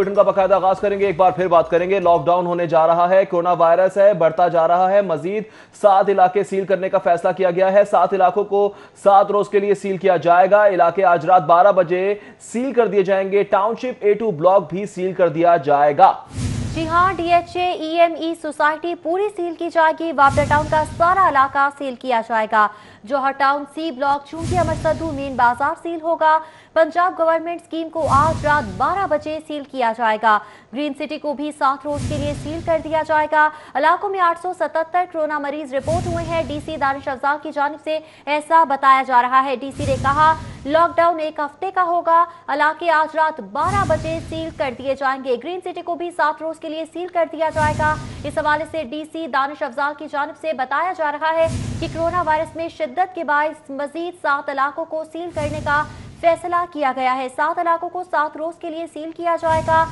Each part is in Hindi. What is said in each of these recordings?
बुलेटिन का बाकायदा आगाज करेंगे। एक बार फिर बात करेंगे, लॉकडाउन होने जा रहा है, कोरोना वायरस है, बढ़ता जा रहा है। मजीद 7 इलाके सील करने का फैसला किया गया है। 7 इलाकों को 7 रोज के लिए सील किया जाएगा। इलाके आज रात 12 बजे सील कर दिए जाएंगे। टाउनशिप A2 ब्लॉक भी सील कर दिया जाएगा। जी हां, DHA EME सोसाइटी पूरी सील की जाएगी। वापडा टाउन का सारा इलाका सील किया जाएगा। जौहर टाउन C ब्लॉक चूंकि अमर सद्दू मेन बाजार सील होगा। पंजाब गवर्नमेंट स्कीम को आज रात 12 बजे सील किया जाएगा। ग्रीन सिटी को भी 7 रोज के लिए सील कर दिया जाएगा। इलाकों में 877 कोरोना मरीज रिपोर्ट हुए हैं। DC दानिश अफजाल की जानिब से ऐसा बताया जा रहा है। DC ने कहा लॉकडाउन 1 हफ्ते का होगा। इलाके आज रात 12 बजे सील कर दिए जाएंगे। ग्रीन सिटी को भी 7 रोज के लिए सील कर दिया जाएगा। इस हवाले से DC दानिश अफजाल की जानिब से बताया जा रहा है कि कोरोना वायरस में शिद्दत के बायस मजीद 7 इलाकों को सील करने का फैसला किया गया है। 7 इलाकों को 7 रोज के लिए सील किया जाएगा।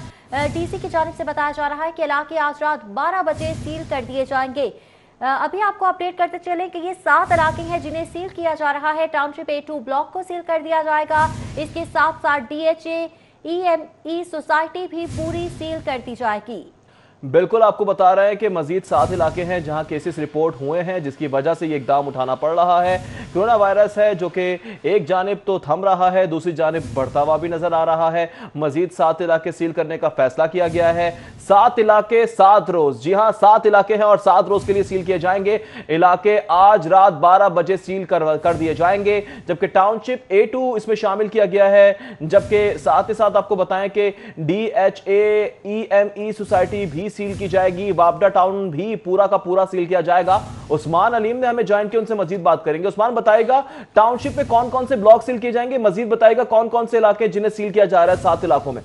DC की जानिब से बताया जा रहा है कि इलाके आज रात 12 बजे सील कर दिए जाएंगे। अभी आपको अपडेट करते चलें कि ये 7 इलाके हैं जिन्हें सील किया जा रहा है। टाउनशिप A2 ब्लॉक को सील कर दिया जाएगा। इसके साथ साथ DHA EME सोसाइटी भी पूरी सील कर दी जाएगी। बिल्कुल आपको बता रहे हैं कि मजीद 7 इलाके हैं जहां केसेस रिपोर्ट हुए हैं, जिसकी वजह से ये इकदाम उठाना पड़ रहा है। कोरोना वायरस है जो कि एक जानिब तो थम रहा है, दूसरी जानिब बढ़ता हुआ भी नजर आ रहा है। मजीद 7 इलाके सील करने का फैसला किया गया है। 7 इलाके 7 रोज, जी हां 7 इलाके हैं और 7 रोज के लिए सील किए जाएंगे। इलाके आज रात 12 बजे सील कर दिए जाएंगे, जबकि टाउनशिप A2 इसमें शामिल किया गया है। जबकि साथ ही साथ आपको बताएं कि DHA EME सोसाइटी भी सील की जाएगी। वापडा टाउन भी पूरा का पूरा सील किया जाएगा। उस्मान अलीम ने हमें ज्वाइन किया, उनसे मजीद बात करेंगे। उस्मान बताएगा टाउनशिप में कौन कौन से ब्लॉक सील किए जाएंगे, मजीद बताएगा कौन कौन से इलाके जिन्हें सील किया जा रहा है 7 इलाकों में।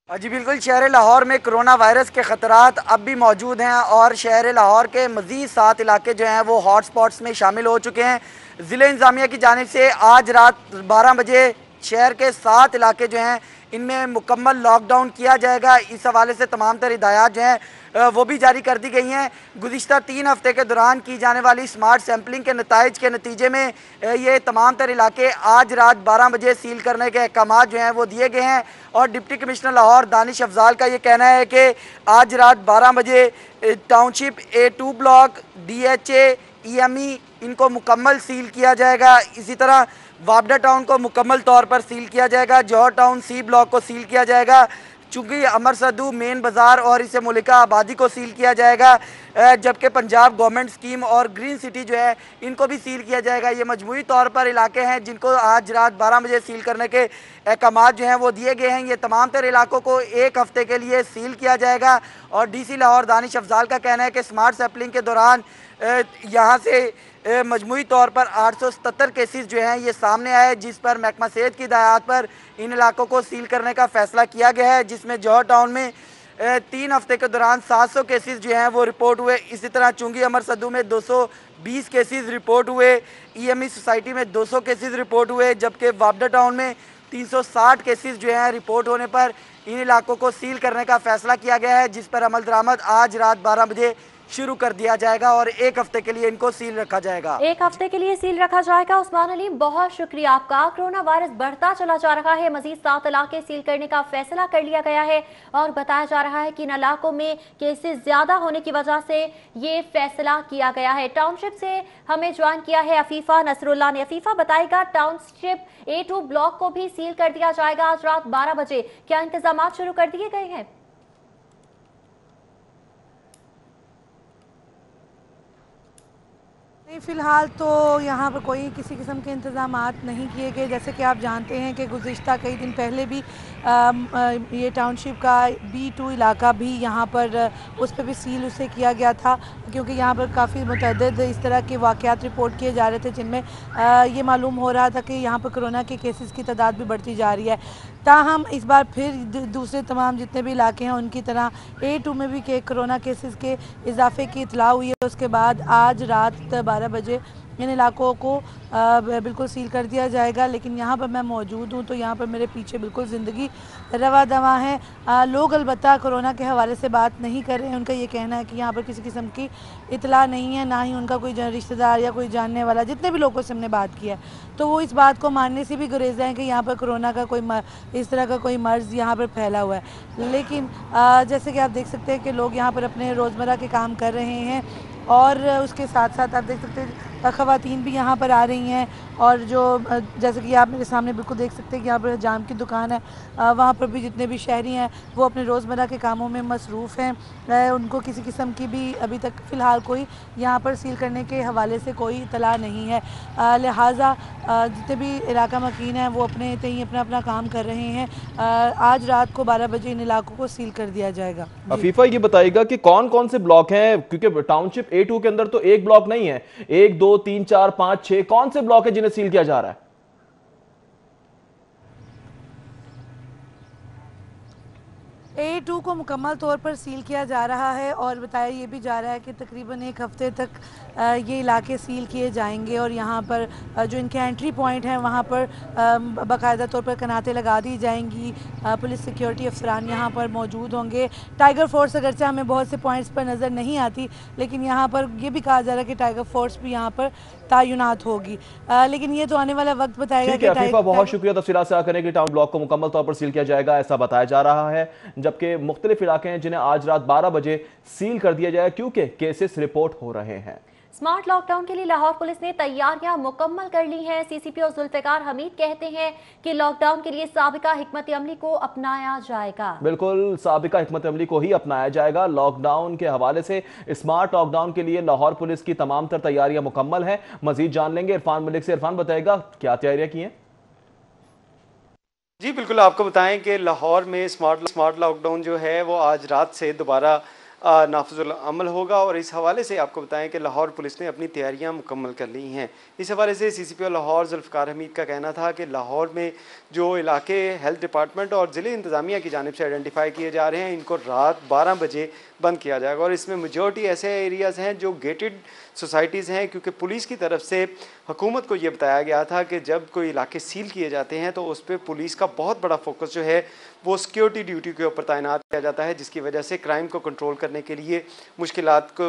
जी बिल्कुल, शहर लाहौर में कोरोना वायरस के खतरात अब भी मौजूद हैं और शहर लाहौर के मजीद 7 इलाके जो हैं वो हॉट स्पॉट्स में शामिल हो चुके हैं। ज़िला इंतज़ामिया की जानिब से आज रात 12 बजे शहर के 7 इलाके जो हैं इनमें मुकम्मल लॉकडाउन किया जाएगा। इस हवाले से तमाम तर हिदायत जो हैं वो भी जारी कर दी गई हैं। गुज़िश्ता 3 हफ्ते के दौरान की जाने वाली स्मार्ट सैम्पलिंग के नताइज के नतीजे में ये तमाम तर इलाके आज रात 12 बजे सील करने के अहकाम जो हैं वो दिए गए हैं। और डिप्टी कमिश्नर लाहौर दानिश अफजाल का ये कहना है कि आज रात 12 बजे township A2 block DHA EME इनको मुकम्मल सील किया जाएगा। इसी तरह वापडा टाउन को मुकम्मल तौर पर सील किया जाएगा। जौहर टाउन C ब्लॉक को सील किया जाएगा। चूँकि अमर सद्दू मेन बाज़ार और इसे मुलिका आबादी को सील किया जाएगा, जबकि पंजाब गवर्नमेंट स्कीम और ग्रीन सिटी जो है इनको भी सील किया जाएगा। ये मजमूई तौर पर इलाके हैं जिनको आज रात 12 बजे सील करने के अहकाम जो हैं वो दिए गए हैं। ये तमाम तर इलाकों को 1 हफ्ते के लिए सील किया जाएगा। और DC लाहौर दानिश अफजाल का कहना है कि स्मार्ट सैम्पलिंग के दौरान यहाँ से मजमूई तौर पर 877 केसेस जो हैं ये सामने आए, जिस पर महकमा सेहत की हिदायत पर इन इलाकों को सील करने का फैसला किया गया है। जिसमें जौहर टाउन में 3 हफ्ते के दौरान 700 केसेस जो हैं वो रिपोर्ट हुए। इसी तरह चुंगी अमर सद्दू में 220 केसेस रिपोर्ट हुए। EME सोसाइटी में 200 केसेस रिपोर्ट हुए, जबकि वापडा टाउन में 360 केसेस जो हैं रिपोर्ट होने पर इन इलाकों को सील करने का फैसला किया गया है, जिस पर अमल दरामद आज रात 12 बजे शुरू कर दिया जाएगा और 1 हफ्ते के लिए इनको सील रखा जाएगा। 1 हफ्ते के लिए सील रखा जाएगा। उस्मान अली, बहुत शुक्रिया आपका। कोरोना वायरस बढ़ता चला जा रहा है, मजीद 7 इलाके सील करने का फैसला कर लिया गया है और बताया जा रहा है कि इन इलाकों में केसेस ज्यादा होने की वजह से ये फैसला किया गया है। टाउनशिप से हमें ज्वाइन किया है अफीफा नसरुल्लाह ने। अफीफा बताएगा टाउनशिप A2 ब्लॉक को भी सील कर दिया जाएगा आज रात 12 बजे। क्या इंतजाम शुरू कर दिए गए हैं? नहीं, फ़िलहाल तो यहाँ पर कोई किसी किस्म के इंतज़ाम नहीं किए गए। जैसे कि आप जानते हैं कि गुज़िश्ता कई दिन पहले भी ये टाउनशिप का B2 इलाका भी यहाँ पर उस पर भी सील उसे किया गया था, क्योंकि यहाँ पर काफ़ी मुतअद्दिद इस तरह के वाक़यात रिपोर्ट किए जा रहे थे जिनमें ये मालूम हो रहा था कि यहाँ पर कोरोना के केसेस की तादाद भी बढ़ती जा रही है। ताहम इस बार फिर दूसरे तमाम जितने भी इलाके हैं उनकी तरह A2 में भी के कोरोना केसेस के इजाफे की इतला हुई है। उसके बाद आज रात 12 बजे इन इलाकों को बिल्कुल सील कर दिया जाएगा। लेकिन यहाँ पर मैं मौजूद हूँ तो यहाँ पर मेरे पीछे बिल्कुल ज़िंदगी रवा दवा है। लोग अलबत्ता कोरोना के हवाले से बात नहीं कर रहे हैं। उनका ये कहना है कि यहाँ पर किसी किस्म की इतला नहीं है, ना ही उनका कोई रिश्तेदार या कोई जानने वाला, जितने भी लोगों से हमने बात किया है तो वो इस बात को मानने से भी गुरेज हैं कि यहाँ पर कोरोना का कोई इस तरह का कोई मर्ज़ यहाँ पर फैला हुआ है। लेकिन जैसे कि आप देख सकते हैं कि लोग यहाँ पर अपने रोज़मर्रा के काम कर रहे हैं और उसके साथ साथ आप देख सकते हैं ख़वातीन भी यहाँ पर आ रही हैं। और जो जैसे कि आप मेरे सामने बिल्कुल देख सकते हैं कि यहाँ पर जाम की दुकान है, वहाँ पर भी जितने भी शहरी हैं वो अपने रोज़मर्रा के कामों में मसरूफ़ हैं। उनको किसी किस्म की भी अभी तक फ़िलहाल कोई यहाँ पर सील करने के हवाले से कोई इतला नहीं है। लिहाजा जितने भी इलाका मकीन हैं वो अपने तय अपना अपना काम कर रहे हैं। आज रात को 12 बजे इन इलाकों को सील कर दिया जाएगा। अफीफा ये बताइएगा कि कौन कौन से ब्लॉक हैं, क्योंकि टाउनशिप A2 के अंदर तो एक ब्लॉक नहीं है, 1 2 3 4 5 6 कौन से ब्लॉक है जिन्हें सील किया जा रहा है? A2 को मुकम्मल तौर पर सील किया जा रहा है और बताया ये भी जा रहा है कि तकरीबन एक हफ्ते तक ये इलाके सील किए जाएंगे और यहाँ पर जो इनके एंट्री पॉइंट हैं वहाँ पर बाकायदा तौर पर कनातें लगा दी जाएंगी। पुलिस सिक्योरिटी अफसरान यहाँ पर मौजूद होंगे। टाइगर फोर्स अगरचे हमें बहुत से पॉइंट्स पर नज़र नहीं आती, लेकिन यहाँ पर ये भी कहा जा रहा है कि टाइगर फोर्स भी यहाँ पर तैनात होगी। लेकिन ये तो आने वाला वक्त बताएगा। ठीक है अफीफा, बहुत शुक्रिया तफसीलात से करने के। टाउन ब्लॉक को मुकम्मल तौर पर सील किया जाएगा ऐसा बताया जा रहा है, जबकि मुख्तलिफ इलाके हैं जिन्हें आज रात 12 बजे सील कर दिया जाएगा क्योंकि केसेस रिपोर्ट हो रहे हैं। स्मार्ट लॉकडाउन के लिए लाहौर पुलिस ने तैयारियां मुकम्मल कर ली हैं। सीसीपीओ जुल्फिकार हमीद कहते हैं कि लॉकडाउन के लिए साबिका हिकमत अमली को अपनाया जाएगा। बिल्कुल, साबिका हिकमत अमली को ही अपनाया जाएगा। लॉकडाउन के हवाले से स्मार्ट लॉकडाउन के लिए लाहौर पुलिस की तमाम तर तैयारियां मुकम्मल हैं। मजीद जान लेंगे इरफान मलिक से। इरफान बताएगा क्या तैयारियां की हैं? जी बिल्कुल, आपको बताएं कि लाहौर में स्मार्ट लॉकडाउन जो है वो आज रात से दोबारा नाफिजुल अमल होगा और इस हवाले से आपको बताएं कि लाहौर पुलिस ने अपनी तैयारियां मुकम्मल कर ली हैं। इस हवाले से सीसीपीओ लाहौर जुल्फिकार हमीद का कहना था कि लाहौर में जो इलाके हेल्थ डिपार्टमेंट और ज़िले इंतज़ामिया की जानिब से आइडेंटिफाई किए जा रहे हैं इनको रात 12 बजे बंद किया जाएगा और इसमें मेजॉरिटी ऐसे एरियाज़ हैं जो गेटेड सोसाइटीज़ हैं, क्योंकि पुलिस की तरफ से हुकूमत को ये बताया गया था कि जब कोई इलाके सील किए जाते हैं तो उस पर पुलिस का बहुत बड़ा फोकस जो है वो सिक्योरिटी ड्यूटी के ऊपर तैनात किया जाता है, जिसकी वजह से क्राइम को कंट्रोल करने के लिए मुश्किलात को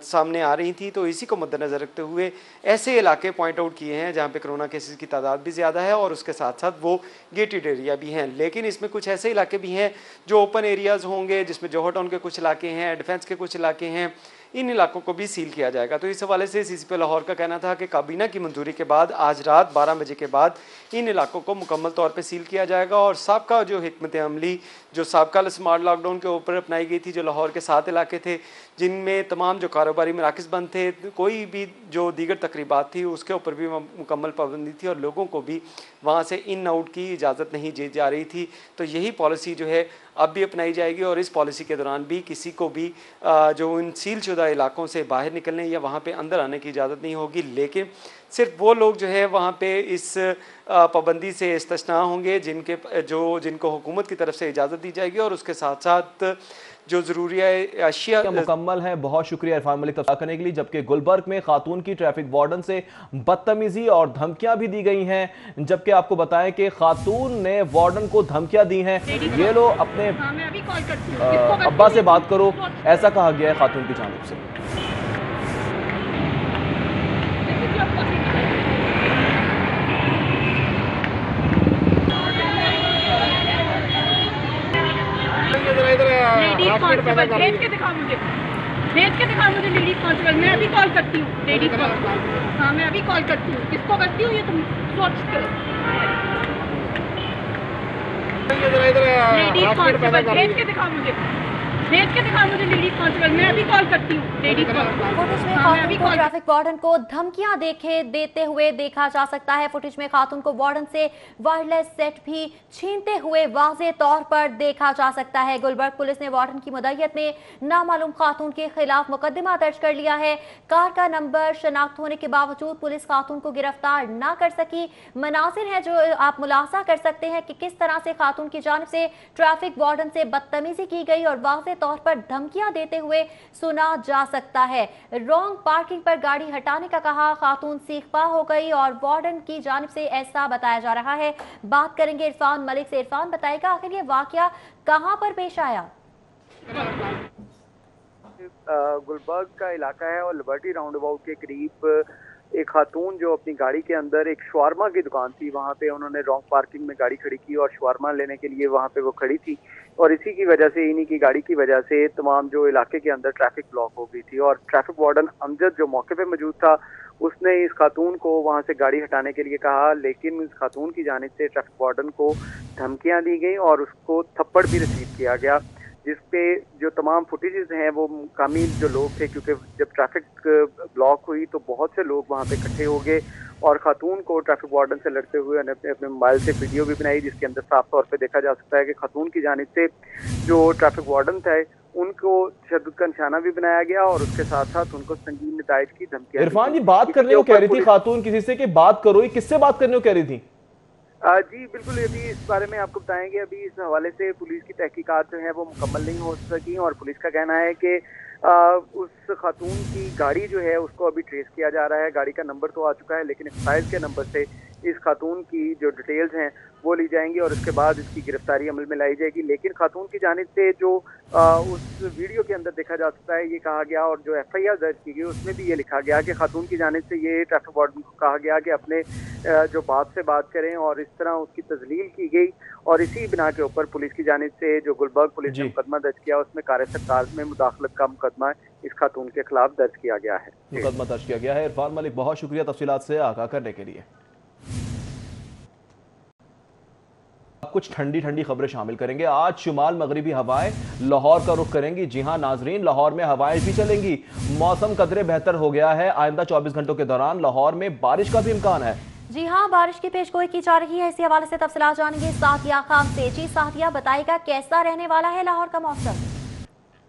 सामने आ रही थी। तो इसी को मद्देनज़र रखते हुए ऐसे इलाके पॉइंट आउट किए हैं जहाँ पे कोरोना केसेस की तादाद भी ज़्यादा है और उसके साथ साथ वो गेटेड एरिया भी हैं। लेकिन इसमें कुछ ऐसे इलाके भी हैं जो ओपन एरियाज़ होंगे, जिसमें जौहर टाउन के कुछ इलाके हैं, डिफेंस के कुछ इलाके हैं, इन इलाकों को भी सील किया जाएगा। तो इस हवाले से सीसीपीओ लाहौर का कहना था कि काबीना की मंजूरी के बाद आज रात 12 बजे के बाद इन इलाकों को मुकम्मल तौर पे सील किया जाएगा और साबका जो हिकमत अमली जो साबका स्मार्ट लॉकडाउन के ऊपर अपनाई गई थी, जो लाहौर के 7 इलाके थे जिनमें तमाम जो कारोबारी मराकज़ बंद थे, कोई भी जो दीगर तकरीबात थी उसके ऊपर भी मुकम्मल पाबंदी थी और लोगों को भी वहाँ से इन आउट की इजाज़त नहीं दी जा रही थी। तो यही पॉलिसी जो है अब भी अपनाई जाएगी और इस पॉलिसी के दौरान भी किसी को भी जो इन सील शुदा इलाकों से बाहर निकलने या वहाँ पे अंदर आने की इजाज़त नहीं होगी। लेकिन सिर्फ वो लोग जो है वहाँ पे इस पाबंदी से इस्तिस्ना होंगे जिनको हुकूमत की तरफ से इजाज़त दी जाएगी और उसके साथ साथ जो ज़रूरी अशिया मुकम्मल है। बहुत शुक्रिया इरफान मलिक तफसील करने के लिए। जबकि गुलबर्ग में खातून की ट्रैफिक वार्डन से बदतमीजी और धमकियां भी दी गई हैं, जबकि आपको बताएं कि खातून ने वार्डन को धमकियां दी हैं। ये लो अपने अब्बा से बात करो, ऐसा कहा गया है खातून की जानिब से। भेज के दिखा मुझे लेडीज कांस्टेबल। मैं अभी कॉल करती हूँ लेडीज कांस्टेबल। हाँ मैं अभी कॉल करती हूँ। किसको करती हूँ ये तुम सोच करो। लेडीज कांस्टेबल भेज के दिखा मुझे लेडीज कांस्टेबल। मैं अभी कॉल करती हूँ लेडीज कांस्टेबल। फुटेज में खातून को ट्रैफिक वार्डन को धमकियां देते हुए देखा जा सकता है। फुटेज में खातून को वार्डन से वायरलेस सेट भी छीनते हुए वाज़े तौर पर देखा जा सकता है। गुलबर्ग पुलिस ने वार्डन की मुद्दत में नामालूम खातून के खिलाफ मुकदमा दर्ज कर लिया है। कार का नंबर शनाख्त होने के बावजूद पुलिस खातून को गिरफ्तार न कर सकी। मनाजिर है जो आप मुलाहजा कर सकते हैं कि किस तरह से खातून की जानिब से ट्रैफिक वार्डन से बदतमीजी की गई और वाज़े तौर पर धमकियां देते हुए सुना जा सकता है। रॉन्ग पार्किंग पर गाड़ी हटाने का कहा, खातून सीखपा हो गई और वार्डन की जानिब से ऐसा बताया जा रहा है। बात करेंगे इरफान मलिक से। इरफान, बताएगा आखिर ये वाकया कहां पर पेश आया? गुलबर्ग का इलाका है और लिबर्टी राउंड अबाउट के करीब एक खातून जो अपनी गाड़ी के अंदर, एक शवारमा की दुकान थी, वहाँ पे उन्होंने रॉन्ग पार्किंग में गाड़ी खड़ी की और शवारमा लेने के लिए वहाँ पे वो खड़ी थी और इसी की वजह से, इन्हीं की गाड़ी की वजह से तमाम जो इलाके के अंदर ट्रैफिक ब्लॉक हो गई थी। और ट्रैफिक वार्डन अमजद जो मौके पे मौजूद था, उसने इस खातून को वहाँ से गाड़ी हटाने के लिए कहा, लेकिन इस खातून की जानिब से ट्रैफिक वार्डन को धमकियाँ दी गई और उसको थप्पड़ भी रिसीव किया गया, जिसपे जो तमाम फुटेजेस हैं वो मुकामी जो लोग थे, क्योंकि जब ट्रैफिक ब्लॉक हुई तो बहुत से लोग वहाँ पे इकट्ठे हो गए और खातून को ट्रैफिक वार्डन से लड़ते हुए अपने मोबाइल से वीडियो भी बनाई, जिसके अंदर साफ तौर पे देखा जा सकता है कि खातून की जानिब से जो ट्रैफिक वार्डन थे उनको तशद्दुद का निशाना भी बनाया गया और उसके साथ साथ उनको संगीन नताइज की धमकियां। इरफान जी, बात करने को कह रही थी खातून किसी से कि बात करो, किससे बात करने को कह रही थी? जी बिल्कुल, अभी इस बारे में आपको बताएंगे। अभी इस हवाले से पुलिस की तहकीकात जो है वो मुकम्मल नहीं हो सकी और पुलिस का कहना है कि उस खातून की गाड़ी जो है उसको अभी ट्रेस किया जा रहा है। गाड़ी का नंबर तो आ चुका है, लेकिन एक्साइज के नंबर से इस खातून की जो डिटेल्स हैं वो ली जाएंगी और उसके बाद इसकी गिरफ्तारी अमल में लाई जाएगी। लेकिन खातून की जानिब से जो उस वीडियो के अंदर देखा जा सकता है, ये कहा गया और जो FIR दर्ज की गई उसमें भी ये लिखा गया कि खातून की जानिब से ये ट्रैफिक वार्डन को कहा गया कि अपने जो बाप से बात करें और इस तरह उसकी तजलील की गई और इसी बिना के ऊपर पुलिस की जानिब से जो गुलबर्ग पुलिस ने मुकदमा दर्ज किया उसमें कार सरकार में मुदाखलत का मुकदमा इस खातून के खिलाफ दर्ज किया गया है। मुकदमा दर्ज किया गया है। इरफान मलिक, बहुत शुक्रिया तफसीलात से आगाह करने के लिए। कुछ ठंडी ठंडी खबरें शामिल करेंगे। आज शुमाल मगरिबी हवाएं लाहौर का रुख करेंगी। जी हां नाजरीन, लाहौर में हवाएं भी चलेंगी। मौसम कदरे बेहतर हो गया है। आइंदा 24 घंटों के दौरान लाहौर में बारिश का भी इम्कान है। जी हां, बारिश की पेशगोई की जा रही है। इसी हवाले से तफसीलात जानेंगे साथिया खान से। जी साथिया, बताएगा कैसा रहने वाला है लाहौर का मौसम?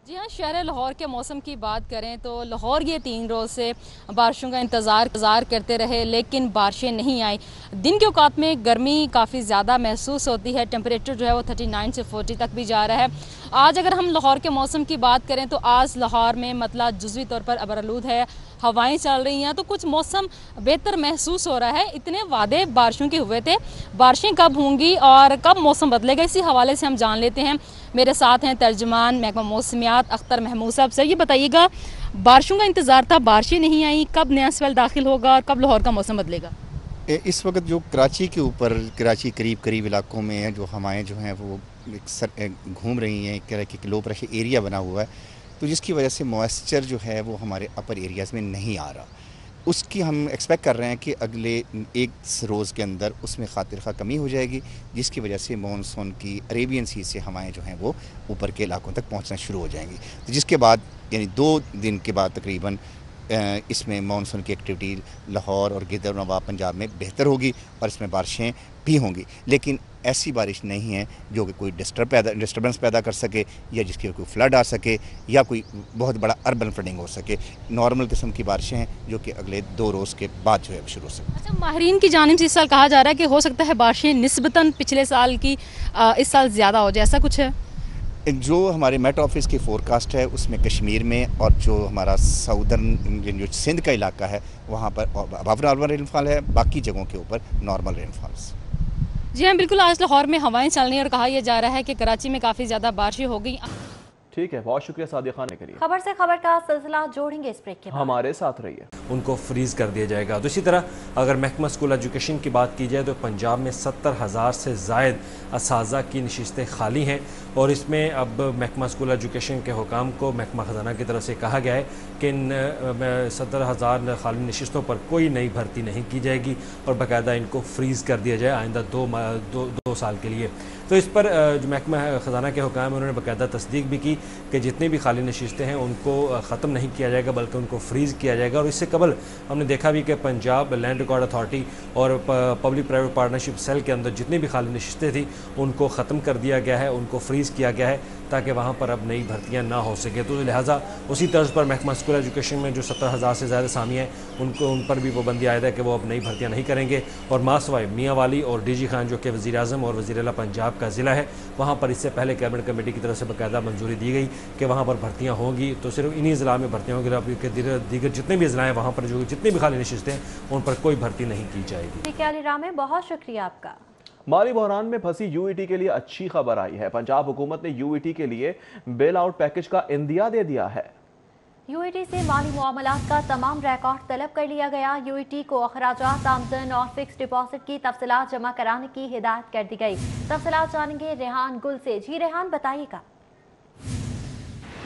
जी हाँ, शहर लाहौर के मौसम की बात करें तो लाहौर ये 3 रोज़ से बारिशों का इंतज़ार करते रहे, लेकिन बारिशें नहीं आई। दिन के औकात में गर्मी काफ़ी ज़्यादा महसूस होती है। टेम्परेचर जो है वो 39 से 40 तक भी जा रहा है। आज अगर हम लाहौर के मौसम की बात करें तो आज लाहौर में मतलब जुज़वी तौर पर अबरआलूद है, हवाएं चल रही हैं, तो कुछ मौसम बेहतर महसूस हो रहा है। इतने वादे बारिशों के हुए थे, बारिशें कब होंगी और कब मौसम बदलेगा, इसी हवाले से हम जान लेते हैं। मेरे साथ हैं तर्जुमान महकमा मौसमियात अख्तर महमूद साहब। सर, ये बताइएगा, बारिशों का इंतज़ार था, बारिशें नहीं आई, कब नया स्पेल दाखिल होगा और कब लाहौर का मौसम बदलेगा? इस वक्त जो कराची के ऊपर, कराची करीब इलाकों में है, जो हवाएं जो हैं वो घूम रही हैं, एक लो प्रेशर एरिया बना हुआ है, तो जिसकी वजह से मॉइस्चर जो है वो हमारे अपर एरियाज़ में नहीं आ रहा। उसकी हम एक्सपेक्ट कर रहे हैं कि अगले 1 रोज़ के अंदर उसमें खातिर खा कमी हो जाएगी, जिसकी वजह से मानसून की अरेबियन सी से हवाएं जो हैं वो ऊपर के इलाकों तक पहुंचना शुरू हो जाएंगी। तो जिसके बाद यानी 2 दिन के बाद तकरीबन इसमें मानसून की एक्टिविटी लाहौर और गिरदर नवाब पंजाब में बेहतर होगी और इसमें बारिशें भी होंगी, लेकिन ऐसी बारिश नहीं है जो कि कोई डिस्टर्बेंस पैदा कर सके या जिसकी कोई फ्लड आ सके या कोई बहुत बड़ा अर्बन फ्लडिंग हो सके। नॉर्मल किस्म की बारिशें हैं जो कि अगले 2 रोज़ के बाद जो है शुरू हो सके। अच्छा, माहिरीन की जानिब से इस साल कहा जा रहा है कि हो सकता है बारिशें निस्बतन पिछले साल की इस साल ज़्यादा हो जाए, ऐसा कुछ है? जो हमारे मेट ऑफिस की फोरकास्ट है उसमें कश्मीर में और जो हमारा साउदर्न जो सिंध का इलाका है वहाँ पर अबव नॉर्मल रेनफॉल है, बाकी जगहों के ऊपर नॉर्मल रेनफॉल्स। जी हाँ, बिल्कुल। आज लाहौर में हवाएं चल रही हैं और कहा यह जा रहा है कि कराची में काफ़ी ज़्यादा बारिशें हो गई। ठीक है, बहुत शुक्रिया सादिया खान के लिए। खबर से खबर का सिलसिला जोड़ेंगे इस ब्रेक के बाद। हमारे साथ रहिए। उनको फ्रीज कर दिया जाएगा। तो इसी तरह अगर महकमा स्कूल एजुकेशन की बात की जाए तो पंजाब में 70,000 से ज़ायद असातिज़ा की नशिस्तें खाली हैं और इसमें अब महकमा स्कूल एजुकेशन के हुकाम को महकमा ख़जाना की तरफ से कहा गया है कि इन 70,000 खाली नशिस्तों पर कोई नई भर्ती नहीं की जाएगी और बाकायदा इनको फ्रीज़ कर दिया जाए आइंदा 2 साल के लिए। तो इस पर जो महकमा ख़जाना के हुकाम है उन्होंने बाकायदा तस्दीक भी की कि जितनी भी खाली नशिस्तें हैं उनको ख़त्म नहीं किया जाएगा बल्कि उनको फ्रीज़ किया जाएगा। और इससे कबल हमने देखा भी कि पंजाब लैंड रिकॉर्ड अथॉरिटी और पब्लिक प्राइवेट पार्टनरशिप सेल के अंदर जितनी भी खाली नशिस्तें थी उनको ख़त्म कर दिया गया है, उनको फ्रीज़ किया गया है ताकि वहाँ पर अब नई भर्तियाँ ना हो सके। तो लिहाजा उसी तर्ज पर महकमा स्कूल एजुकेशन में जो 70,000 से ज़्यादा सामी हैं उन पर भी पाबंदी आयद है कि वो अब नई भर्तियाँ नहीं करेंगे। और मासवाए मियाँ वाली और DG खान जो कि वज़ीर आज़म और वज़ीर आला पंजाब का ज़िला है, वहाँ पर इससे पहले कैबिनेट कमेटी की तरफ से बाकायदा मंजूरी दी गई कि वहाँ पर भर्तियाँ होंगी। तो सिर्फ इन्हीं ज़िला में भर्तियाँ होंगी, दीगर जितने भी ज़िला हैं वहाँ पर जो जितनी भी खाली नशिस्तें हैं उन पर कोई भर्ती नहीं की जाएगी। ठीक है अली रामे, बहुत शुक्रिया आपका। माली बहरान में फंसी यूईटी के लिए अच्छी खबर आई है। पंजाब हुकूमत ने यूईटी के लिए बेल आउट पैकेज का इंदिया दे दिया है। यूईटी से माली मामलात का तमाम रिकॉर्ड तलब कर लिया गया। यूईटी को अखराजात, आमदन और फिक्स डिपॉजिट की तफसीलात जमा कराने की हिदायत कर दी गई। तफसीलात जानेंगे रेहान गुल से। जी रेहान, बताइएगा।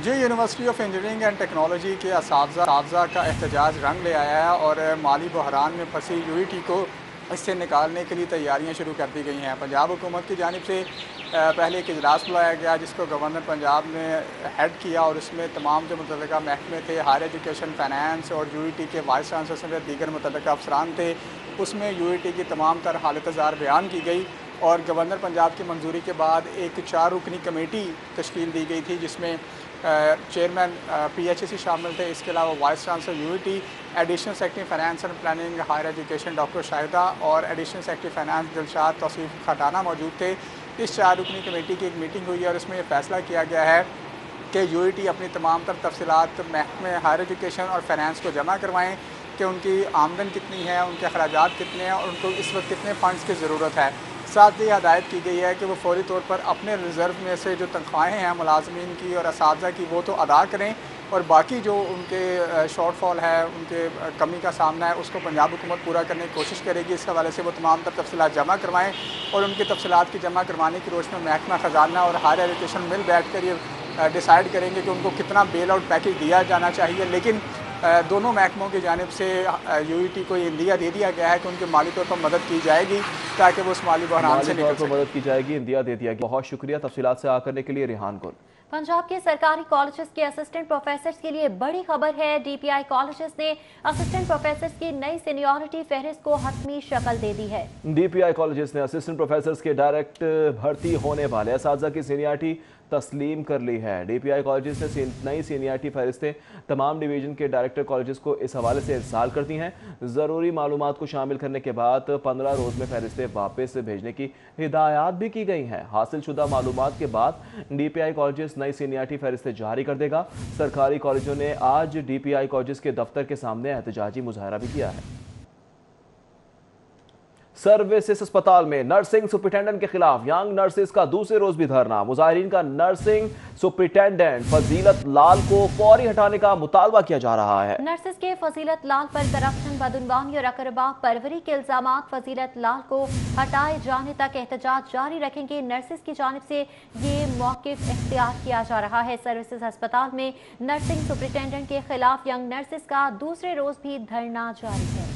जी, university of engineering and technology के असातिज़ा का एहतजाज रंग ले आया है और माली बहरान में फंसी यूईटी को इससे निकालने के लिए तैयारियां शुरू कर दी गई हैं। पंजाब हुकूमत की जानिब से पहले एक इजलास बुलाया गया जिसको गवर्नर पंजाब ने हेड किया और उसमें तमाम जो मुतल्लिका महकमे थे, हायर एजुकेशन, फाइनेंस और यूईटी के वाइस चांसलर समेत दीगर मुतल्लिका अफसरान थे, उसमें यूईटी की तमाम तर हालत ज़ार बयान की गई और गवर्नर पंजाब की मंजूरी के बाद एक 4 रुकनी कमेटी तश्कील दी गई थी जिसमें चेयरमैन PHC शामिल थे। इसके अलावा vice chancellor UET, additional secretary finance and planning higher education doctor Shahida और additional secretary finance Dilshad Tauseef Khatana मौजूद थे। इस 4 रुकनी कमेटी की एक मीटिंग हुई और इसमें यह फैसला किया गया है कि यूईटी अपनी तमाम तर तफसीलात महकमे हायर एजुकेशन और फाइनेंस को जमा करवाएँ कि उनकी आमदन कितनी है, उनके अखराजात कितने हैं और उनको इस वक्त कितने फ़ंड्स की ज़रूरत है। साथ ही हदायत की गई है कि वो फौरी तौर पर अपने रिज़र्व में से जो तनख्वाहें हैं मुलाजमीन की और असातिज़ा की वो तो अदा करें और बाकी जो उनके शॉर्टफॉल है, उनके कमी का सामना है, उसको पंजाब हुकूमत पूरा करने की कोशिश करेगी। इस हवाले से वो तमाम तफसीलात जमा करवाएँ और उनकी तफसीलात की जमा करवाने की रोश में महकमा ख़जाना और हायर एजुकेशन मिल बैठ कर ये डिसाइड करेंगे कि उनको कितना बेल आउट पैकेज दिया जाना चाहिए। लेकिन दोनों महकमों की जानिब से यूईटी को ये इंदिया दे दिया गया है कि उनके माली तौर पर मदद की जाएगी ताकि वो उस माली बहरान से निकल सकें। मदद की जाएगी, इंदिया दे दिया गया। बहुत शुक्रिया तफसीलात से आकर के लिए रेहान गुल। पंजाब के सरकारी कॉलेजेस के असिस्टेंट प्रोफेसर्स के लिए बड़ी खबर है। DPI कॉलेजेस ने असिस्टेंट प्रोफेसर्स की नई सीनियरिटी फहरिस्त को हतमी शक्ल दे दी है। DPI कॉलेजेस ने असिस्टेंट प्रोफेसर्स के डायरेक्ट भर्ती होने वाले असातिज़ा की सीनियरिटी तस्लीम कर ली है। DPI कॉलेजेस ने नई सीनियरिटी फहरिस्तें तमाम डिवीजन के डायरेक्टर कॉलेजेस को इस हवाले से इरसाल करती हैं। ज़रूरी मालूमात को शामिल करने के बाद 15 रोज़ में फहरिस्तें वापस भेजने की हिदायत भी की गई हैं। हासिल शुदा मालूमात के बाद DPI कॉलेजेस नई सीनियरिटी फहरिस्तें जारी कर देगा। सरकारी कॉलेजों ने आज DPI कॉलेजेस के दफ्तर के सामने एहतजाजी मुजाहरा भी किया है। सर्विसेज अस्पताल में नर्सिंग सुपरिटेंडेंट के खिलाफ यंग नर्सिस का दूसरे रोज भी धरना। मुजाहिरीन का नर्सिंग सुपरिटेंडेंट फजीलत लाल को फौरी हटाने का मुतालबा किया जा रहा है। नर्सिस के फजीलत लाल पर करप्शन, बदउनवानी और अकरबा परवरी के इल्जामात। फजीलत लाल को हटाए जाने तक एहतजाज जारी रखेंगे। नर्सिस की जानिब से ये मौक़िफ़ इख्तियार किया जा रहा है। सर्विसेज अस्पताल में नर्सिंग सुपरिटेंडेंट के खिलाफ यंग नर्सिस का दूसरे रोज भी धरना जारी है।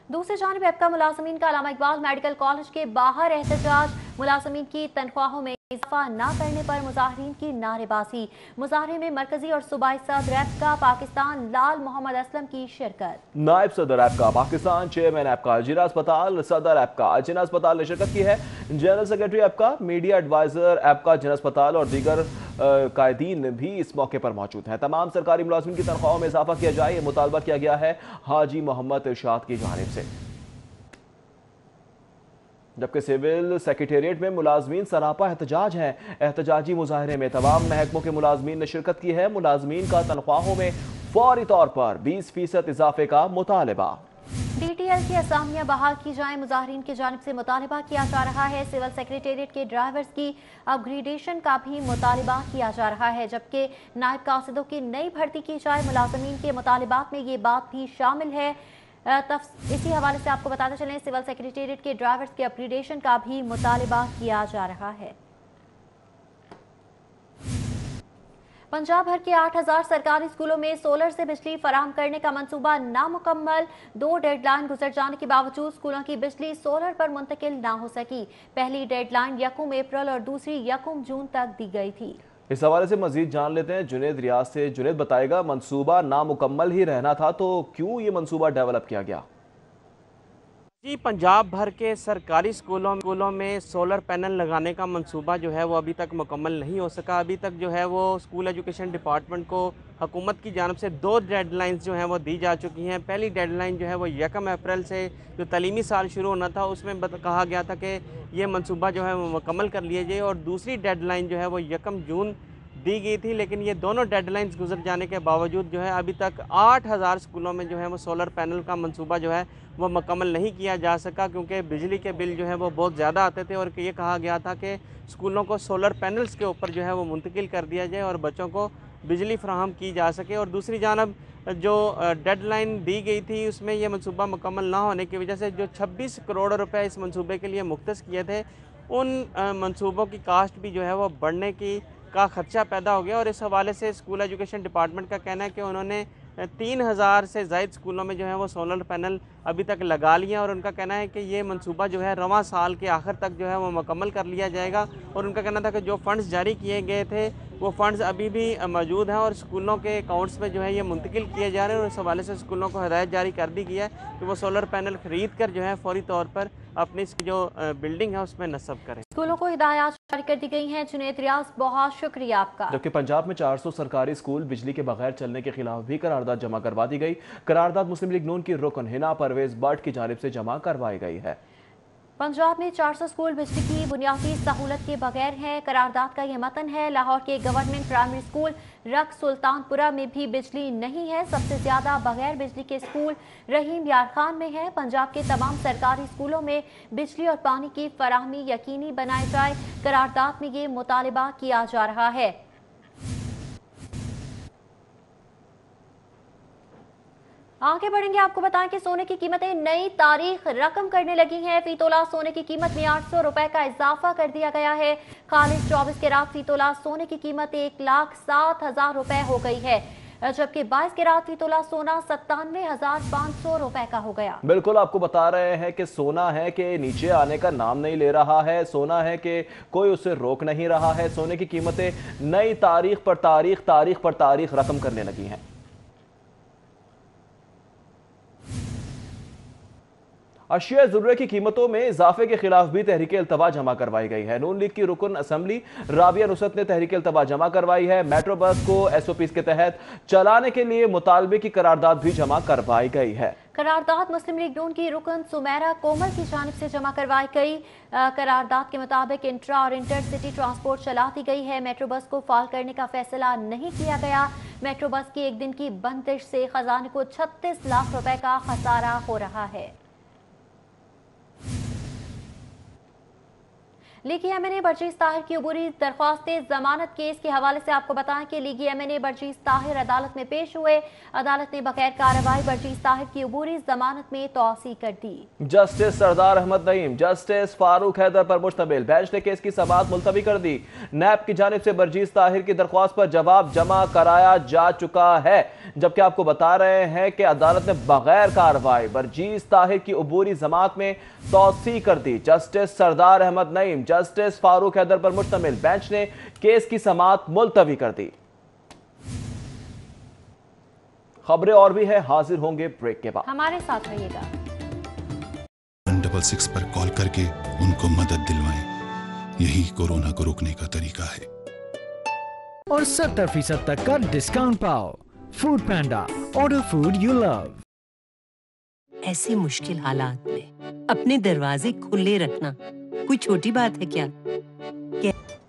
दूसरी जानिब एप्का मुलाजमीन का अल्लामा इकबाल मेडिकल कॉलेज के बाहर एहतजाज। मुलाजमीन की तनख्वाहों में इजाफा न करने पर मुजाहिरीन की नारेबाजी। मुजाहरे में मरकजी और सूबाई सदर एप्का पाकिस्तान लाल मोहम्मद असलम की शिरकत। नायब सदर एप्का पाकिस्तान, चेयरमैन एप्का जिला अस्पताल, सदर एप्का जिला अस्पताल ने शिरकत की है। जनरल सेक्रेटरी एप्का, मीडिया एडवाइजर एप्का जिला अस्पताल और दीगर कायदीन भी इस मौके पर मौजूद हैं। तमाम सरकारी मुलाजमीन की तनख्वाहों में इजाफा किया जाए, ये मुतालबा किया गया है हाजी मोहम्मद इरशाद की जानिब से। जबकि सिविल सेक्रेटेरिएट में मुलाजमीन सरापा एहतजाज हैं। एहतजाजी मुजाहरे में तमाम महकमों के मुलाजमीन ने शिरकत की है। मुलाजमीन का तनख्वाहों में फौरी तौर पर 20% इजाफे का मुतालबा। DTL की असामियां बहाल की जाएं, मुजाहिरीन की जानिब से मुतालबा किया जा रहा है। सिविल सेक्रेटेरिएट के ड्राइवर्स की अपग्रेडेशन का भी मुतालबा किया जा रहा है। जबकि नायब कासिदों की नई भर्ती की जाए। मुलाजमीन के मुतालबात में ये बात भी शामिल है। इसी हवाले से आपको बताते चलें, सिविल सेक्रेटेरिएट के ड्राइवर्स के अपग्रेडेशन का भी मुतालबा किया जा रहा है। पंजाब भर के 8000 सरकारी स्कूलों में सोलर से बिजली फराहम करने का मंसूबा नामुकम्मल। 2 डेडलाइन गुजर जाने के बावजूद स्कूलों की बिजली सोलर पर मुंतकिल ना हो सकी। पहली डेडलाइन 1 अप्रैल और दूसरी 1 जून तक दी गई थी। इस हवाले से मजीद जान लेते हैं जुनेद रियाज से। जुनेद, बताएगा मंसूबा नामुकम्मल ही रहना था तो क्यों ये मंसूबा डेवलप किया गया? जी, पंजाब भर के सरकारी स्कूलों में सोलर पैनल लगाने का मंसूबा जो है वो अभी तक मुकम्मल नहीं हो सका। अभी तक जो है वो स्कूल एजुकेशन डिपार्टमेंट को हुकूमत की जानिब से 2 डेडलाइंस जो हैं वो दी जा चुकी हैं। पहली डेडलाइन जो है वो 1 अप्रैल से जो तालीमी साल शुरू होना था उसमें कहा गया था कि ये मंसूबा जो है वो मुकम्मल कर लिया जाए, और दूसरी डेडलाइन जो है वो 1 जून दी गई थी। लेकिन ये दोनों डेडलाइंस गुजर जाने के बावजूद जो है अभी तक 8000 स्कूलों में जो है वो सोलर पैनल का मंसूबा जो है वो मुकम्मल नहीं किया जा सका, क्योंकि बिजली के बिल जो है वो बहुत ज़्यादा आते थे। और ये कहा गया था कि स्कूलों को सोलर पैनल्स के ऊपर जो है वो मुंतकिल कर दिया जाए और बच्चों को बिजली फराहम की जा सके। और दूसरी जानब जो डेडलाइन दी गई थी उसमें यह मंसूबा मुकम्मल ना होने की वजह से जो 26 करोड़ रुपए इस मंसूबे के लिए मुख्तस किए थे, उन मंसूबों की कास्ट भी जो है वो बढ़ने का खदशा पैदा हो गया। और इस हवाले से स्कूल एजुकेशन डिपार्टमेंट का कहना है कि उन्होंने 3000 से ज़ायद स्कूलों में जो है वो सोलर पैनल अभी तक लगा लिया, और उनका कहना है कि ये मंसूबा जो है रवां साल के आखिर तक जो है वो मुकम्मल कर लिया जाएगा। और उनका कहना था कि जो फ़ंड्स जारी किए गए थे वो फ़ंड्स अभी भी मौजूद हैं और स्कूलों के अकाउंट्स में जो है ये मुंतकिल किए जा रहे हैं। और इस हवाले से स्कूलों को हिदायत जारी कर दी गई है कि वो सोलर पैनल ख़रीद कर जो है फौरी तौर पर अपनी जो बिल्डिंग है उसमें नस्ब करें। स्कूलों को हिदायत जारी कर दी गई हैं। जुनैद रियाज, बहुत शुक्रिया आपका। जबकि पंजाब में 400 सरकारी स्कूल बिजली के बगैर चलने के खिलाफ भी करारदाद जमा करवा दी गई। करारदाद मुस्लिम लीग नून की रुकन हिना परवेज बट की जानिब से जमा करवाई गई है। पंजाब में 400 स्कूल बिजली की बुनियादी सहूलत के बगैर हैं। करारदाद का यह मतन है। लाहौर के गवर्नमेंट प्राइमरी स्कूल रक सुल्तानपुरा में भी बिजली नहीं है। सबसे ज्यादा बगैर बिजली के स्कूल रहीम यार खान में है। पंजाब के तमाम सरकारी स्कूलों में बिजली और पानी की फराहमी यकीनी बनाई जाए, करारदाद में ये मुतालबा किया जा रहा है। आगे बढ़ेंगे, आपको बताएं कि सोने की कीमतें नई तारीख रकम करने लगी हैं। फी तोला सोने की कीमत में 800 रुपए का इजाफा कर दिया गया है। खालिद 24 कैरात फी तोला सोने की कीमत 1,07,000 रुपए हो गई है, जबकि 22 कैरात फी तोला सोना 97,500 रुपए का हो गया। बिल्कुल आपको बता रहे हैं कि सोना है कि नीचे आने का नाम नहीं ले रहा है, सोना है कि कोई उसे रोक नहीं रहा है। सोने की कीमतें नई तारीख पर तारीख रकम करने लगी हैं। अशिया ज़रूरत की कीमतों में इजाफे के खिलाफ भी तहरीक अल्तवा जमा करवाई गई है। नून लीग की रुकन असम्बली राबिया नुसरत ने तहरीक अल्तवा जमा करवाई है। मेट्रो बस को SOPs के तहत चलाने के लिए मुतालबे की करारदाद भी जमा करवाई गई है। करारदाद मुस्लिम लीग नून की रुकन सुमेरा कोमल की जानिब से जमा करवाई गई। करारदाद के मुताबिक इंट्रा और इंटर सिटी ट्रांसपोर्ट चला दी गई है। मेट्रो बस को फाल करने का फैसला नहीं किया गया। मेट्रो बस की एक दिन की बंदिश से खजाने को 36 लाख रुपए का खसारा हो रहा है। लीगी MNA बर्जीस ताहिर की अबूरी दरख्वास्त जमानत केस के हवाले से आपको बताएं कि लीगी MNA बर्जीस ताहिर अदालत में पेश हुए। अदालत ने बगैर कार्रवाई बर्जीस ताहिर की अबूरी जमानत में तौसी कर दी। जस्टिस सरदार अहमद नईम, जस्टिस फारूक हैदर पर मुश्तमिल बेंच ने केस की समाअत मुलतवी कर दी। नैब की जानिब से बर्जीस ताहिर की दरख्वास्त पर जवाब जमा कराया जा चुका है, जबकि आपको बता रहे हैं कि अदालत ने बगैर कार्रवाई बर्जीस ताहिर की अबूरी जमानत में तौसी कर दी। जस्टिस सरदार अहमद नईम, जस्टिस फारूक हैदर पर मुश्तमिल बेंच ने केस की समाअत मुलतवी कर दी। खबरें और भी है, हाजिर होंगे ब्रेक के बाद। हमारे साथ रहिएगा। 166 पर कॉल करके उनको मदद दिलवाएं, यही कोरोना को रोकने का तरीका है। और 70% तक का डिस्काउंट पाओ। Food panda, order food you love. ऐसे मुश्किल हालात में अपने दरवाजे खुले रखना कोई छोटी बात है क्या?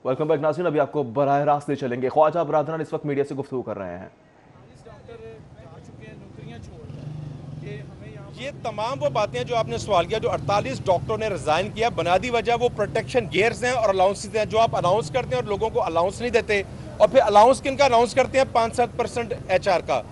वेलकम बैक नाज़रीन, अभी आपको बराह रास्त ले चलेंगे। ख्वाजा बरादरान इस वक्त मीडिया से गुफ्तगू कर रहे हैं। ये तमाम वो बातें जो आपने सवाल किया, जो 48 डॉक्टरों ने रिजाइन किया, बुनियादी वजह वो प्रोटेक्शन गियर्स हैं और अलाउंसेस हैं जो आप अनाउंस करते हैं और लोगों को अलाउंस नहीं देते। और फिर अलाउंस किनका अनाउंस करते हैं? 5-7% HR का।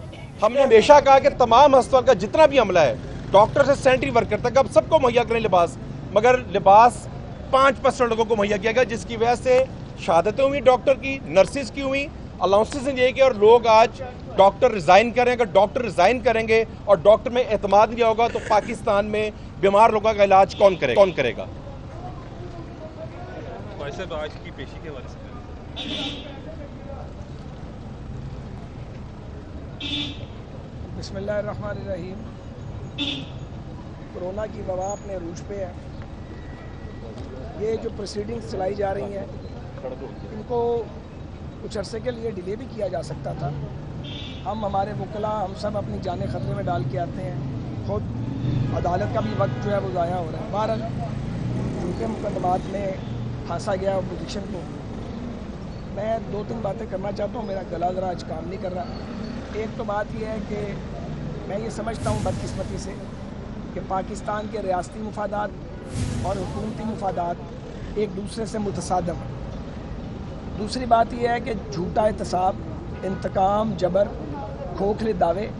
हमने हमेशा कहा कि तमाम अस्पताल का जितना भी अमला है, डॉक्टर से सैनिटरी वर्कर तक, अब सबको मुहैया करें लिबास, मगर लिबास 5% लोगों को मुहैया किया गया, जिसकी वजह से शहादतें हुई डॉक्टर की, नर्सिस की हुई, अलाउंसेस नहीं किया और लोग आज डॉक्टर रिजाइन करें। अगर डॉक्टर रिजाइन करेंगे और डॉक्टर में एतमाद नहीं होगा तो पाकिस्तान में बीमार लोगों का इलाज कौन करेगा? आज की पेशी के हवाले से बिस्मिल्लाहिर्रहमानिर्रहीम। कोरोना की वबा अपने अरूज पे है। ये जो प्रोसीडिंग्स चलाई जा रही हैं इनको कुछ अरसे के लिए डिले भी किया जा सकता था। हम हमारे वकला हम सब अपनी जानें खतरे में डाल के आते हैं, खुद अदालत का भी वक्त जो है वो ज़ाया हो रहा है। बहरहाल उनके मुकदमात में फांसा गया अपोजिशन को। मैं 2-3 बातें करना चाहता हूँ, मेरा गला ज़रा आज काम नहीं कर रहा। एक तो बात यह है कि मैं ये समझता हूँ बदकिस्मती से कि पाकिस्तान के रियासती मुफादात और हुकूमती मुफादात एक दूसरे से मुतसादम हैं। दूसरी बात यह है कि झूठा एहतसाब, इंतकाम, जबर, खोखले दावे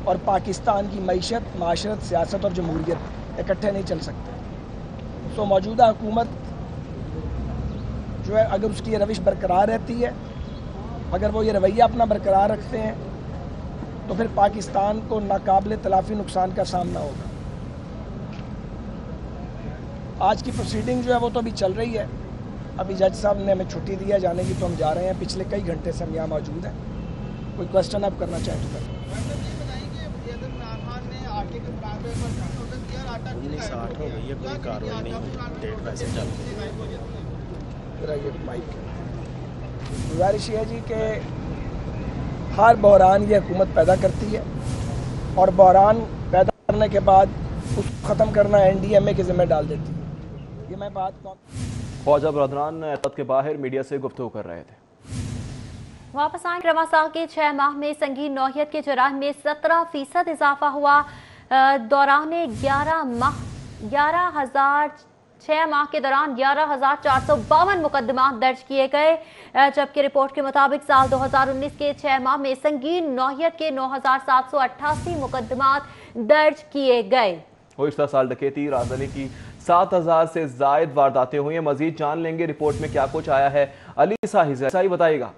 और पाकिस्तान की मईशत, माशरत, सियासत और जमहूरियत इकट्ठे नहीं चल सकते। तो मौजूदा हुकूमत जो है अगर उसकी ये रविश बरकरार रहती है, अगर वो ये रवैया अपना बरकरार रखते हैं तो फिर पाकिस्तान को नाकाबिल तलाफ़ी नुकसान का सामना होगा। आज की प्रोसीडिंग जो है वो तो अभी चल रही है। अभी जज साहब ने हमें छुट्टी दी है जाने की, तो हम जा रहे हैं। पिछले कई घंटे से हम यहाँ मौजूद हैं। कोई क्वेश्चन आप करना चाहें तो करें। 1908 हो गई है, कोई कार्रवाई नहीं हुई, डेट वैसे चल रही है। गुजारिश है जी कि हर बहरान ये हुकूमत पैदा करती है और बहरान पैदा करने के बाद उसको ख़त्म करना NDMA के ज़िम्मे डाल देती है। ये मैं बात ख्वाजा बरदरान एतद के बाहर मीडिया से गुफ्तगू कर रहे थे। वापस आए। रमा साल के 6 माह में संगीन नौयत के जुर्म में 17% इजाफा हुआ। दौरान 6 माह के दौरान 11,452 मुकदमा दर्ज किए गए, जबकि रिपोर्ट के मुताबिक साल 2019 के 6 माह में संगीन नौयत के 9,788 मुकदमा दर्ज किए गए। गुज़िश्ता साल डकैती राजधानी की 7,000 से जायद वारदातें हुई हैं। मजीद जान लेंगे रिपोर्ट में क्या कुछ आया है। अली साही बताइएगा।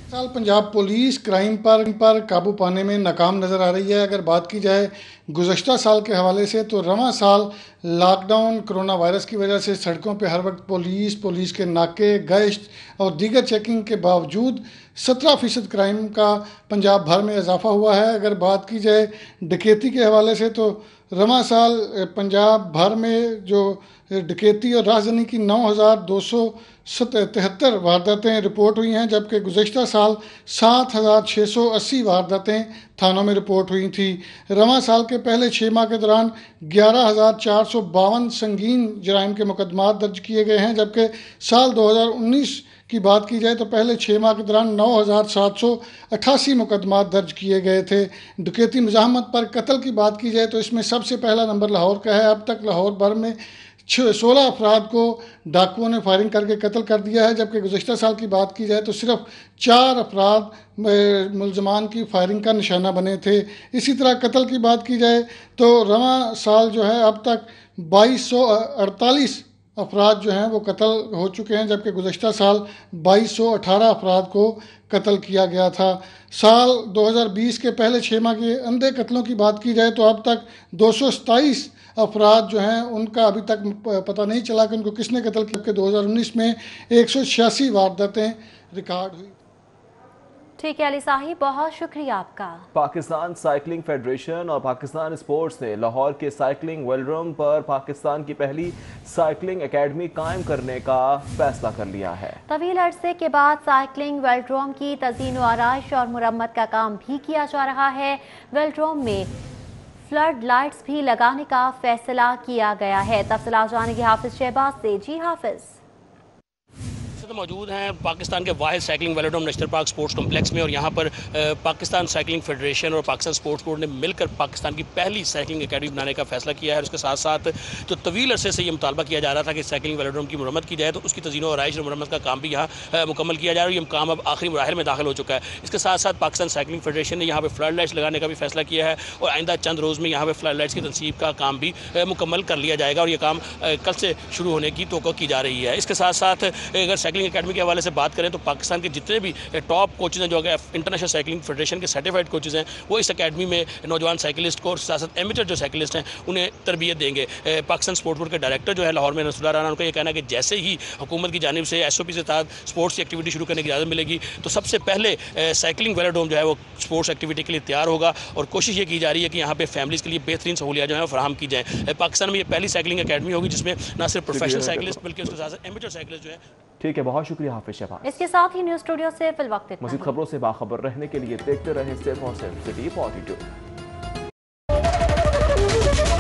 साल पंजाब पुलिस क्राइम पर काबू पाने में नाकाम नज़र आ रही है। अगर बात की जाए गुज़श्ता साल के हवाले से तो रवां साल लॉकडाउन, कोरोना वायरस की वजह से सड़कों पे हर वक्त पुलिस के नाके, गश्त और दीगर चेकिंग के बावजूद 17% क्राइम का पंजाब भर में इजाफा हुआ है। अगर बात की जाए डकैती के हवाले से तो रवां साल पंजाब भर में जो डकैती और राजधानी की 9,273 वारदातें रिपोर्ट हुई हैं, जबकि गुज़श्ता साल 7,680 वारदातें थानों में रिपोर्ट हुई थी। रवां साल के पहले 6 माह के दौरान 11,452 संगीन जराइम के मुकदमात दर्ज किए गए हैं, जबकि साल 2019 की बात की जाए तो पहले 6 माह के दौरान 9,788 मुकदमात दर्ज किए गए थे। डकैती मुज़ाहमत पर कत्ल की बात की जाए तो इसमें सबसे पहला नंबर लाहौर का है। अब तक लाहौर भर में 16 अफराद को डाकुओं ने फायरिंग करके कत्ल कर दिया है, जबकि गुज़श्ता साल की बात की जाए तो सिर्फ 4 अफराद मुलजमान की फायरिंग का निशाना बने थे। इसी तरह कत्ल की बात की जाए तो रवां साल जो है अब तक 2248 अफराद जो हैं वो कत्ल हो चुके हैं, जबकि गुज़श्ता साल 2218 अफराद को कत्ल किया गया था। साल 2020 के पहले 6 माह के अंधे कत्लों की बात की जाए तो अब तक 227 अफराद जो हैं उनका अभी तक पता नहीं चला कि उनको किसने कत्ल किया। 2019 में 186 वारदातें रिकॉर्ड हुई। ठीक है अली साहिब, बहुत शुक्रिया आपका। पाकिस्तान साइकिलिंग फेडरेशन और पाकिस्तान स्पोर्ट्स ने लाहौर के साइकिलिंग वेलोड्रोम पर पाकिस्तान की पहली साइकिलिंग एकेडमी कायम करने का फैसला कर लिया है। तवील अरसे के बाद साइकिलिंग वेलोड्रोम की तज़ीन व आराइश और मुरम्मत का काम भी किया जा रहा है। वेलोड्रोम में फ्लड लाइट्स भी लगाने का फैसला किया गया है। तफसीलात जानेंगे हाफिज शहबाज से। जी हाफिज। तो मौजूद हैं पाकिस्तान के वाहिद cycling velodrome national park sports complex में, और यहाँ पर पाकिस्तान साइकिलिंग फेडरेशन और पाकिस्तान स्पोर्ट्स बोर्ड ने मिलकर पाकिस्तान की पहली साइकिलिंग एकेडमी बनाने का फैसला किया है। और उसके साथ साथ जो तवील अरसे से ये मुतालबा किया जा रहा था कि साइकिलिंग वेलोड्रोम की मुरम्मत की जाए, तो उसकी तज़ीन और आराइश और मुरम्मत का काम भी यहाँ मुकम्मल किया जा रहा है। ये काम अब आखिरी मराहिल में दाखिल हो चुका है। इसके साथ साथ पाकिस्तान साइकिलिंग फेडरेशन ने यहाँ पर फ्लड लाइट्स लगाने का भी फैसला किया है और आइंदा चंद रोज़ में यहाँ पर फ्लड लाइट्स की तनसीब का काम भी मुकम्मल कर लिया जाएगा और ये काम कल से शुरू होने की तोक़ा की जा रही है। इसके साथ साथ अगर साइकिलिंग एकेडमी के हवाले से बात करें तो पाकिस्तान के जितने भी टॉप कोचेज हैं, जो अगर इंटरनेशनल साइकिलिंग फेडरेशन के सर्टिफाइड कोचेज हैं, वो इस एकेडमी में नौजवान साइकिलिस्ट को और साथ एमेचर जो साइकिलिस्ट हैं उन्हें तरबियत देंगे। पाकिस्तान स्पोर्ट्स बोर्ड के डायरेक्टर जो है लाहौर में नसरुल्लाह राना, उनका ये कहना है कि जैसे ही हुकूमत की जानिब से SOP से तहत स्पोर्ट्स की एक्टिविटी शुरू करने की इजाज़त मिलेगी तो सबसे पहले साइकिलिंग वेलोड्रोम जो है वो स्पोर्ट्स एक्टिविटी के लिए तैयार होगा और कोशिश ये की जा रही है कि यहाँ पे फैमिलीज़ के लिए बेहतरीन सहूलियात जो है फराहम की जाए। पाकिस्तान में ये पहली साइकिलिंग एकेडमी होगी जिसमें न सिर्फ प्रोफेशनल साइकिलिस्ट बल्कि उसके साथ एमेचर साइकिलिस्ट जो है। ठीक है, बहुत शुक्रिया हाफिज शहबाज। इसके साथ ही न्यूज़ स्टूडियो से फिल वक्त मज़ीद खबरों से बाखबर रहने के लिए देखते रहे सिर्फ और सिर्फ सिटी 42।